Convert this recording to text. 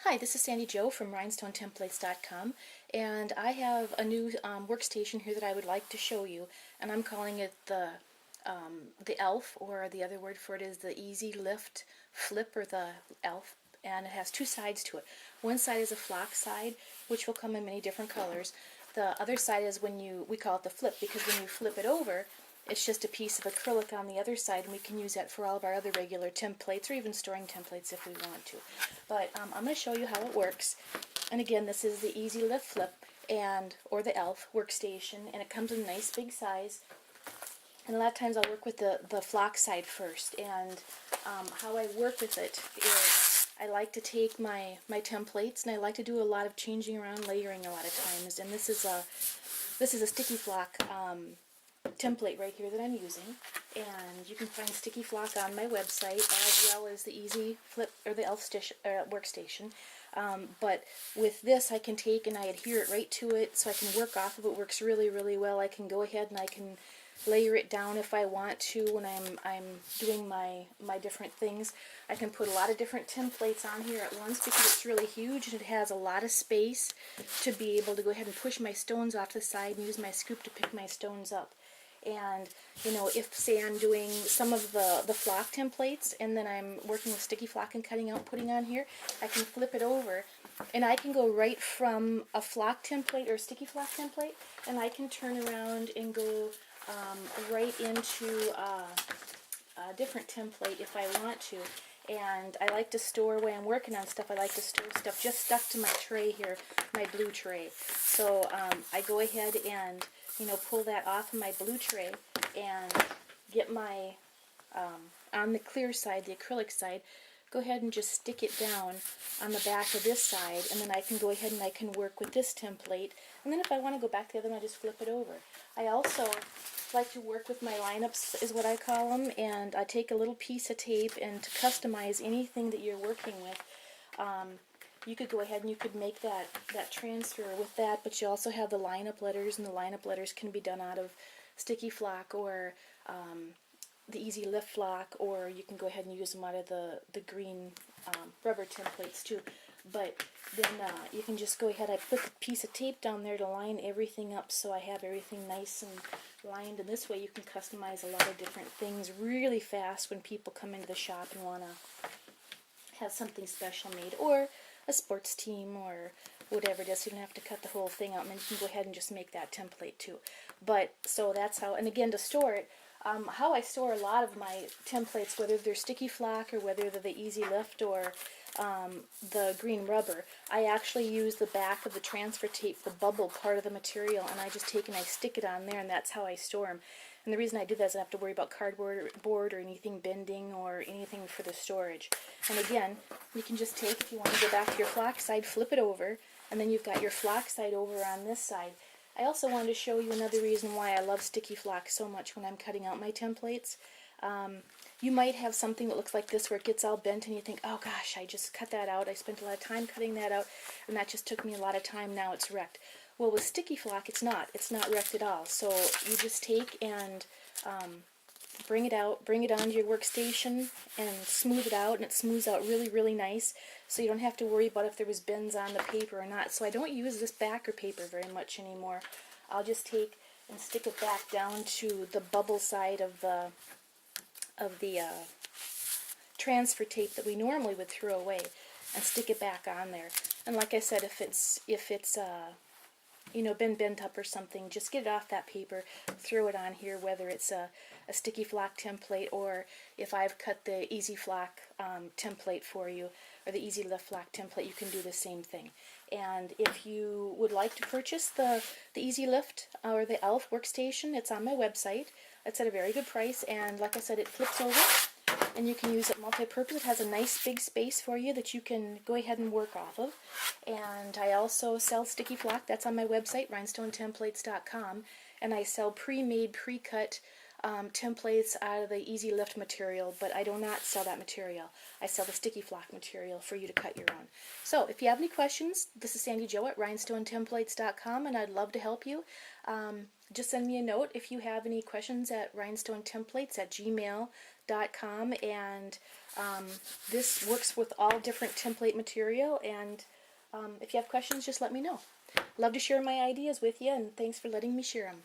Hi, this is Sandy Jo from rhinestonetemplates.com, and I have a new workstation here that I would like to show you, and I'm calling it the ELF, or the other word for it is the ezlift flip, or the ELF, and it has two sides to it. One side is a flock side, which will come in many different colors. The other side is we call it the flip, because when you flip it over, it's just a piece of acrylic on the other side, and we can use that for all of our other regular templates, or even storing templates if we want to. But I'm going to show you how it works. And again, this is the ezlift flip, or the ELF workstation, and it comes in a nice big size. And a lot of times I'll work with the flock side first. And how I work with it is I like to take my templates, and I like to do a lot of changing around, layering a lot of times. And this is a sticky flock template right here that I'm using, and you can find sticky flock on my website as well as the ezlift or the ELF workstation. But with this, I can take and I adhere it right to it, so I can work off of it. Works really, really well. I can go ahead and I can layer it down if I want to when I'm doing my different things. I can put a lot of different templates on here at once because it's really huge and it has a lot of space to be able to go ahead and push my stones off the side and use my scoop to pick my stones up. And, if, say, I'm doing some of the flock templates and then I'm working with sticky flock and cutting out, putting on here, I can flip it over and I can go right from a flock template or sticky flock template, and I can turn around and go right into a different template if I want to. And I like to store, when I'm working on stuff, I like to store stuff just stuck to my tray here, my blue tray. So I go ahead and pull that off of my blue tray and get my, on the clear side, the acrylic side, go ahead and just stick it down on the back of this side, and then I can go ahead and I can work with this template. And then if I want to go back to the other one, I just flip it over. I also like to work with my lineups, is what I call them, and I take a little piece of tape, and to customize anything that you're working with, you could go ahead and you could make that transfer with that, but you also have the lineup letters, and the lineup letters can be done out of sticky flock or the ezlift flock, or you can go ahead and use them out of the green rubber templates too. But then you can just go ahead, I put the piece of tape down there to line everything up so I have everything nice and lined, and this way you can customize a lot of different things really fast when people come into the shop and want to have something special made, or a sports team or whatever it is. You don't have to cut the whole thing out, and then you can go ahead and just make that template too. But so that's how, and again, to store it, how I store a lot of my templates, whether they're sticky flock or whether they're the ezlift or the green rubber, I actually use the back of the transfer tape, the bubble part of the material, and I just take and I stick it on there, and that's how I store them. And the reason I do that is I don't have to worry about cardboard or anything bending or anything for the storage. And again, you can just take, if you want to go back to your flock side, flip it over, and then you've got your flock side over on this side. I also wanted to show you another reason why I love sticky flock so much when I'm cutting out my templates. You might have something that looks like this where it gets all bent and you think, oh gosh, I just cut that out. I spent a lot of time cutting that out, and that just took me a lot of time. Now it's wrecked. Well, with sticky flock, it's not wrecked at all. So you just take and bring it onto your workstation and smooth it out, and it smooths out really, really nice, so you don't have to worry about if there was bends on the paper or not. So I don't use this backer paper very much anymore. I'll just take and stick it back down to the bubble side of the transfer tape that we normally would throw away, and stick it back on there. And like I said, if it's been bent up or something, just get it off that paper, throw it on here, whether it's a sticky flock template, or if I've cut the easy flock template for you, or the ezlift flock template, you can do the same thing. And if you would like to purchase the ezlift or the ELF workstation, it's on my website. It's at a very good price, and like I said, it flips over, and you can use it multi-purpose. It has a nice big space for you that you can go ahead and work off of. And I also sell sticky flock. That's on my website, rhinestonetemplates.com, and I sell pre-made, pre-cut templates out of the ezlift material, but I do not sell that material. I sell the sticky flock material for you to cut your own. So if you have any questions, this is Sandy Jo at rhinestonetemplates.com, and I'd love to help you. Just send me a note if you have any questions at rhinestonetemplates@gmail.com, and This works with all different template material, and if you have questions, just let me know. Love to share my ideas with you, and thanks for letting me share them.